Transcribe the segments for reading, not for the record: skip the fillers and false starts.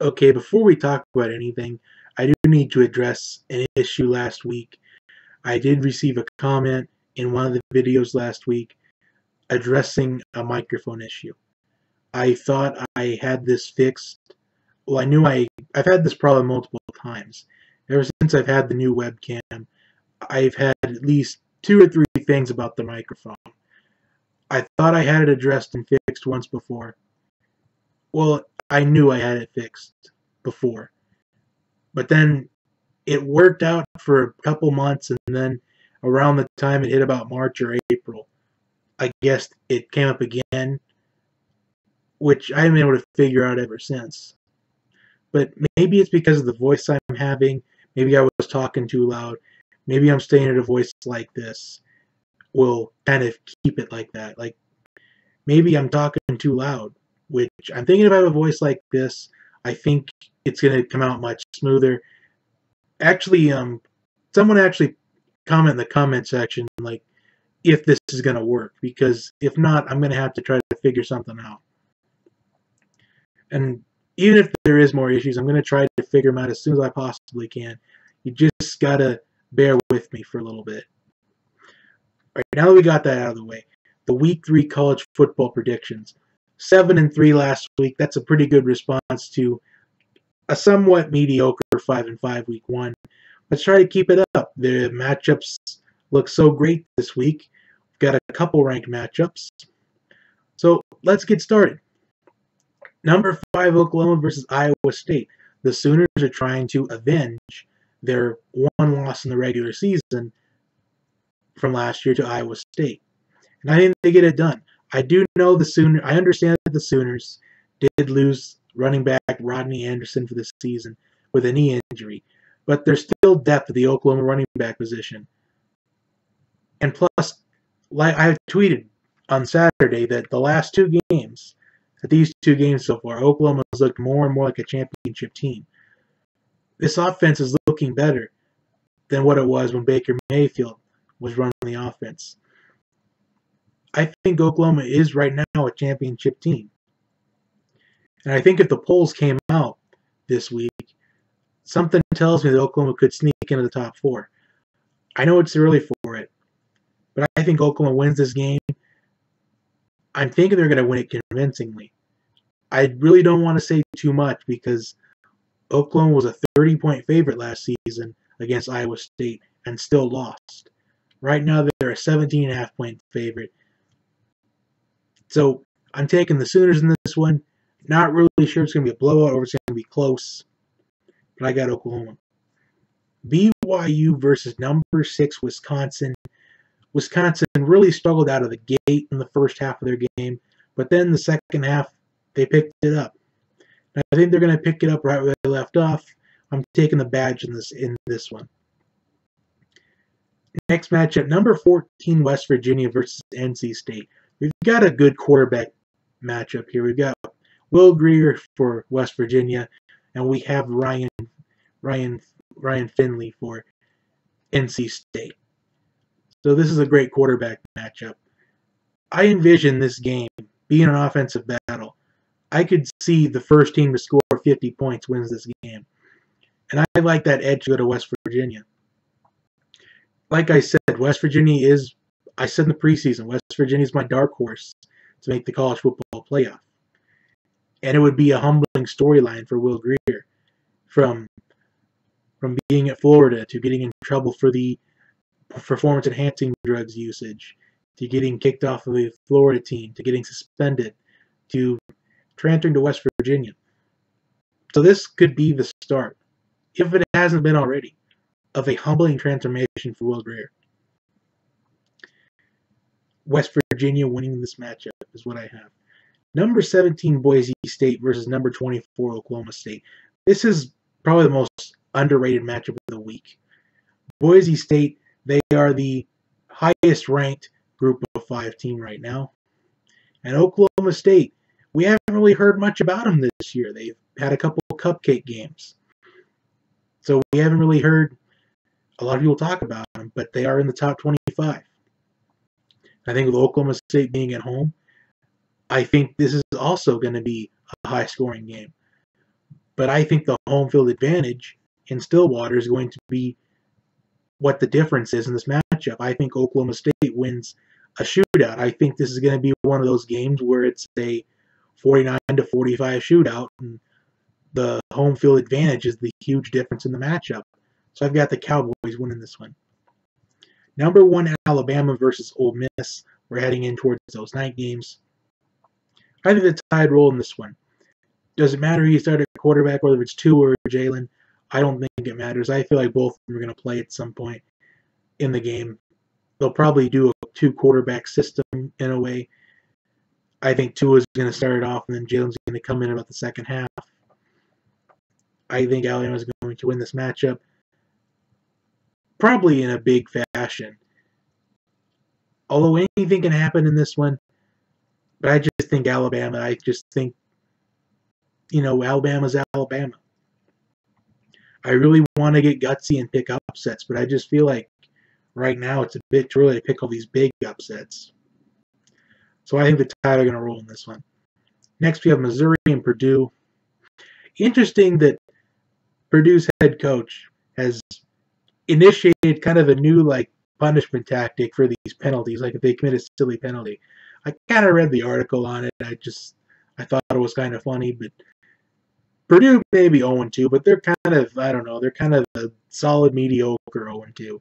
Okay, before we talk about anything, I do need to address an issue last week. I did receive a comment in one of the videos last week addressing a microphone issue. I thought I had this fixed. Well, I've had this problem multiple times. Ever since I've had the new webcam, I've had at least 2 or 3 things about the microphone. I thought I had it addressed and fixed once before. Well, I knew I had it fixed before. But then it worked out for a couple months, and then around the time it hit about March or April, I guess it came up again, which I haven't been able to figure out ever since. But maybe it's because of the voice I'm having. Maybe I was talking too loud. Maybe I'm staying at a voice like this will kind of keep it like that. Like, maybe I'm talking too loud, which I'm thinking if I have a voice like this, I think it's going to come out much smoother. Actually, someone actually comment in the comment section, like, if this is going to work, because if not, I'm going to have to try to figure something out. And even if there is more issues, I'm going to try to figure them out as soon as I possibly can. You just got to bear with me for a little bit. All right, now that we got that out of the way, the Week 3 college football predictions. 7-3 last week. That's a pretty good response to a somewhat mediocre 5-5 Week 1. Let's try to keep it up. The matchups look so great this week. We've got a couple ranked matchups. So let's get started. Number 5, Oklahoma versus Iowa State. The Sooners are trying to avenge their one loss in the regular season from last year to Iowa State. And I think they get it done. I do know I understand that the Sooners did lose running back Rodney Anderson for this season with a knee injury, but there's still depth at the Oklahoma running back position. And plus, like I tweeted on Saturday that the last 2 games, these 2 games so far, Oklahoma has looked more and more like a championship team. This offense is looking better than what it was when Baker Mayfield was running the offense. I think Oklahoma is right now a championship team. And I think if the polls came out this week, something tells me that Oklahoma could sneak into the top 4. I know it's early for it, but I think Oklahoma wins this game. I'm thinking they're going to win it convincingly. I really don't want to say too much because Oklahoma was a 30-point favorite last season against Iowa State and still lost. Right now they're a 17.5-point favorite. So I'm taking the Sooners in this one. Not really sure it's going to be a blowout or it's going to be close, but I got Oklahoma. BYU versus number 6 Wisconsin. Wisconsin really struggled out of the gate in the first half of their game, but then the second half they picked it up. And I think they're going to pick it up right where they left off. I'm taking the badge in this one. Next matchup, number 14 West Virginia versus NC State. We've got a good quarterback matchup here. We've got Will Grier for West Virginia, and we have Ryan Finley for NC State. So this is a great quarterback matchup. I envision this game being an offensive battle. I could see the first team to score 50 points wins this game. And I like that edge to go to West Virginia. Like I said, West Virginia is, I said in the preseason, West Virginia is my dark horse to make the college football playoff. And it would be a humbling storyline for Will Grier from being at Florida to getting in trouble for the performance-enhancing drugs usage, to getting kicked off of the Florida team, to getting suspended, to transferring to West Virginia. So this could be the start, if it hasn't been already, of a humbling transformation for Will Grier. West Virginia winning this matchup is what I have. Number 17 Boise State versus number 24 Oklahoma State. This is probably the most underrated matchup of the week. Boise State, they are the highest ranked group of 5 team right now. And Oklahoma State, we haven't really heard much about them this year. They've had a couple cupcake games. So we haven't really heard a lot of people talk about them, but they are in the top 25. I think with Oklahoma State being at home, I think this is also going to be a high-scoring game. But I think the home field advantage in Stillwater is going to be what the difference is in this matchup. I think Oklahoma State wins a shootout. I think this is going to be one of those games where it's a 49-45 shootout, and the home field advantage is the huge difference in the matchup. So I've got the Cowboys winning this one. Number 1, Alabama versus Ole Miss. We're heading in towards those night games. I think the Tide roll in this one. Does it matter who you start at quarterback, whether it's Tua or Jalen? I don't think it matters. I feel like both of them are going to play at some point in the game. They'll probably do a 2-quarterback system in a way. I think Tua's going to start it off, and then Jalen's going to come in about the second half. I think Alabama's going to win this matchup, probably in a big fashion. Although anything can happen in this one, but I just think Alabama. I just think, Alabama's Alabama. I really want to get gutsy and pick upsets, but I just feel like right now it's a bit too early to pick all these big upsets. So I think the Tide are going to roll in this one. Next, we have Missouri and Purdue. Interesting that Purdue's head coach has initiated kind of a new punishment tactic for these penalties, like if they commit a silly penalty. I kind of read the article on it. I thought it was kind of funny, but Purdue may be 0-2, but they're kind of, I don't know, they're kind of a solid mediocre 0-2. I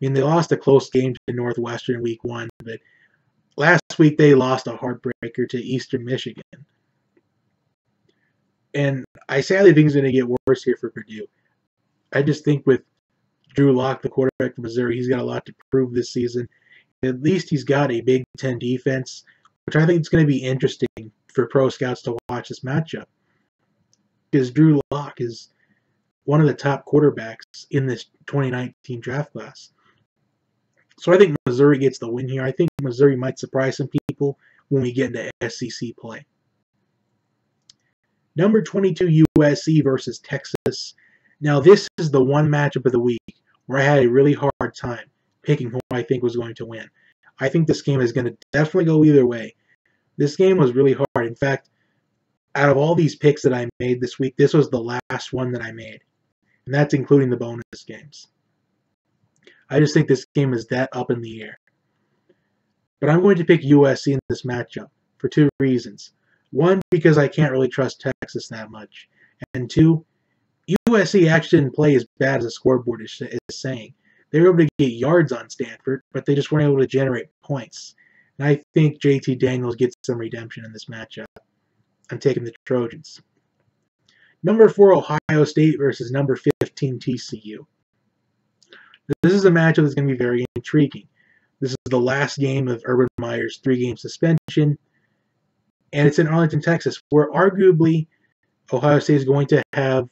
mean, they lost a close game to Northwestern week 1, but last week they lost a heartbreaker to Eastern Michigan. And I sadly think it's going to get worse here for Purdue. I just think with Drew Lock, the quarterback for Missouri, he's got a lot to prove this season. At least he's got a Big Ten defense, which I think is going to be interesting for pro scouts to watch this matchup. Because Drew Lock is one of the top quarterbacks in this 2019 draft class. So I think Missouri gets the win here. I think Missouri might surprise some people when we get into SEC play. Number 22, USC versus Texas. Now this is the one matchup of the week where I had a really hard time picking who I think was going to win. I think this game is going to definitely go either way. This game was really hard. In fact, out of all these picks that I made this week, this was the last one that I made. And that's including the bonus games. I just think this game is that up in the air. But I'm going to pick USC in this matchup for 2 reasons. 1, because I can't really trust Texas that much. And 2, USC actually didn't play as bad as the scoreboard is saying. They were able to get yards on Stanford, but they just weren't able to generate points. And I think JT Daniels gets some redemption in this matchup. I'm taking the Trojans. Number 4, Ohio State versus number 15, TCU. This is a matchup that's going to be very intriguing. This is the last game of Urban Meyer's 3-game suspension, and it's in Arlington, Texas, where arguably Ohio State is going to have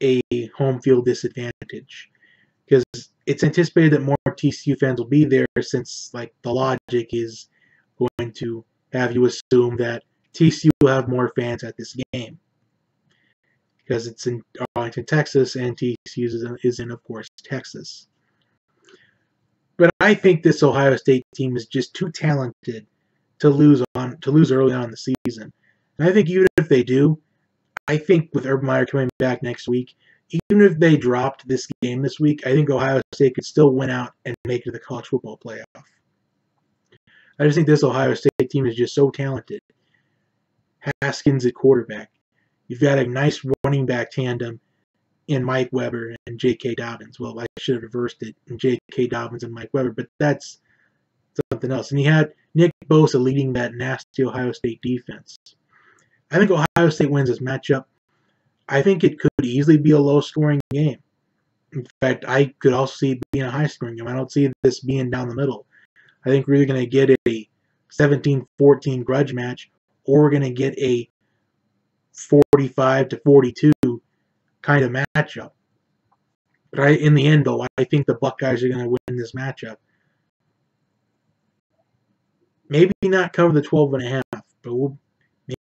a home field disadvantage because it's anticipated that more TCU fans will be there since the logic is going to have you assume that TCU will have more fans at this game because it's in Arlington, Texas, and TCU is in, of course, Texas. But I think this Ohio State team is just too talented to lose early on in the season. And I think even if they do, I think with Urban Meyer coming back next week, even if they dropped this game this week, I think Ohio State could still win out and make it to the college football playoff. I just think this Ohio State team is just so talented. Haskins at quarterback. You've got a nice running back tandem in Mike Weber and J.K. Dobbins. Well, I should have reversed it in J.K. Dobbins and Mike Weber, but that's something else. And you had Nick Bosa leading that nasty Ohio State defense. I think Ohio State wins this matchup. I think it could easily be a low-scoring game. In fact, I could also see it being a high-scoring game. I don't see this being down the middle. I think we're either going to get a 17-14 grudge match, or we're going to get a 45-42 kind of matchup. But in the end, though, I think the Buckeyes are going to win this matchup. Maybe not cover the 12.5, but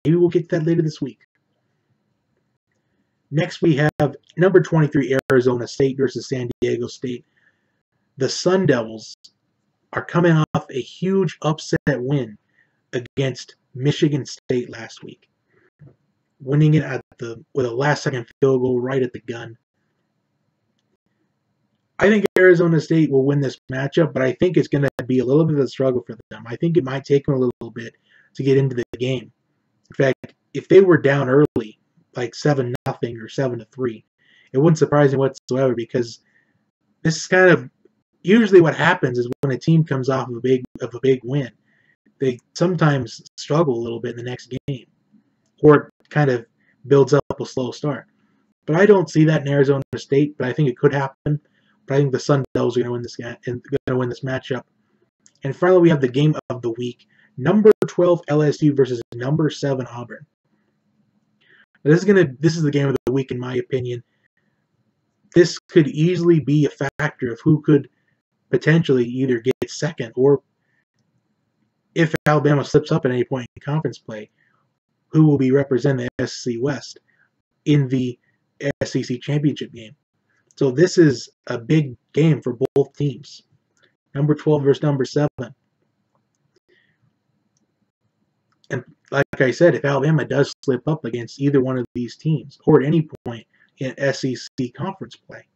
maybe we'll get that later this week. Next, we have number 23, Arizona State versus San Diego State. The Sun Devils are coming off a huge upset win against Michigan State last week. winning it with a last-second field goal right at the gun. I think Arizona State will win this matchup, but I think it's going to be a little bit of a struggle for them. I think it might take them a little bit to get into the game. In fact, if they were down early, like 7-0 or 7-3, it wouldn't surprise me whatsoever, because this is kind of usually what happens is when a team comes off of a big win, they sometimes struggle a little bit in the next game, or it kind of builds up a slow start. But I don't see that in Arizona State, but I think it could happen. But I think the Sun Devils are going to win this matchup. And finally, we have the game of the week: number 12 LSU versus number 7 Auburn. Now, this is the game of the week in my opinion. This could easily be a factor of who could potentially either get second, or if Alabama slips up at any point in conference play, who will be representing the SEC West in the SEC championship game. So this is a big game for both teams. Number 12 versus number 7. And like I said, if Alabama does slip up against either one of these teams, or at any point in SEC conference play,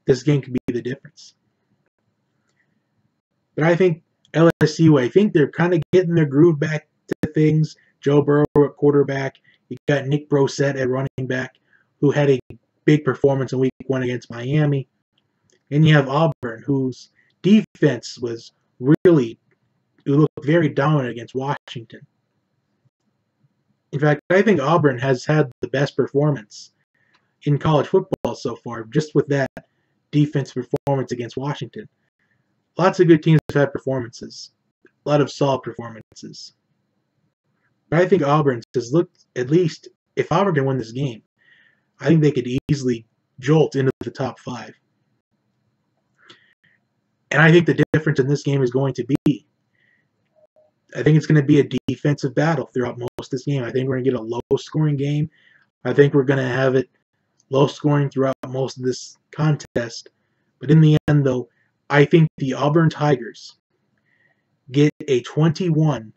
this game could be the difference. But I think LSU, they're kind of getting their groove back to things. Joe Burrow at quarterback. You got Nick Brossette at running back, who had a big performance in week 1 against Miami. And you have Auburn, whose defense was looked very dominant against Washington. In fact, I think Auburn has had the best performance in college football so far, just with that defensive performance against Washington. Lots of good teams have had performances, a lot of solid performances. But I think Auburn has looked, at least if Auburn can win this game, I think they could easily jolt into the top 5. And I think the difference in this game is going to be, I think it's going to be a defensive battle throughout most of this game. I think we're going to get a low-scoring game. I think we're going to have it low-scoring throughout most of this contest. But in the end, though, I think the Auburn Tigers get a 21-17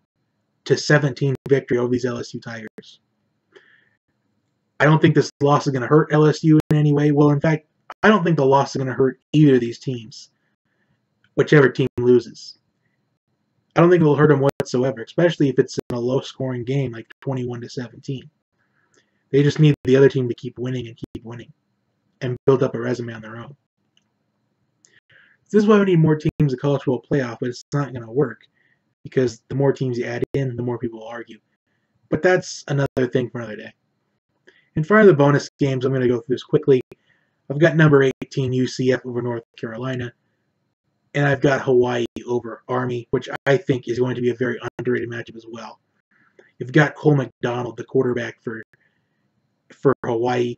victory over these LSU Tigers. I don't think this loss is going to hurt LSU in any way. Well, in fact, I don't think the loss is going to hurt either of these teams, whichever team loses. I don't think it will hurt them whatsoever, especially if it's in a low-scoring game like 21-17. They just need the other team to keep winning and build up a resume on their own. This is why we need more teams in college football playoff, but it's not going to work, because the more teams you add in, the more people will argue. But that's another thing for another day. And for the bonus games, I'm going to go through this quickly. I've got number 18 UCF over North Carolina, and I've got Hawaii over Army, which I think is going to be a very underrated matchup as well. You've got Cole McDonald, the quarterback for Hawaii,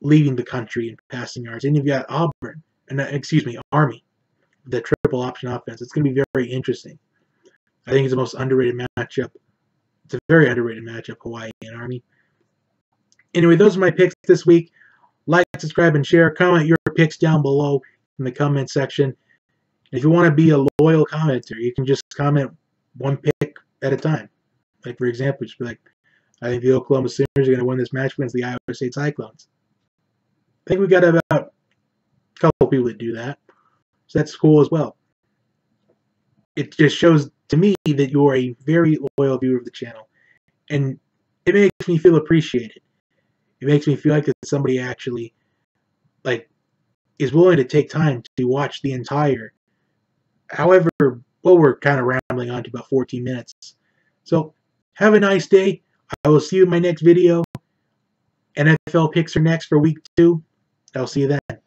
leading the country in passing yards, and you've got Army, the triple option offense. It's going to be very interesting. I think it's the most underrated matchup. It's a very underrated matchup, Hawaii and Army. Anyway, those are my picks this week. Like, subscribe, and share. Comment your picks down below in the comment section. And if you want to be a loyal commenter, you can just comment one pick at a time. Like, for example, just be like, I think the Oklahoma Sooners are going to win this match against the Iowa State Cyclones. I think we got about a couple people that do that. So that's cool as well. It just shows to me that you're a very loyal viewer of the channel. And it makes me feel appreciated. It makes me feel like that somebody actually is willing to take time to watch the entire, we're kind of rambling on to about 14 minutes. So have a nice day. I will see you in my next video. NFL picks are next for week 2. I'll see you then.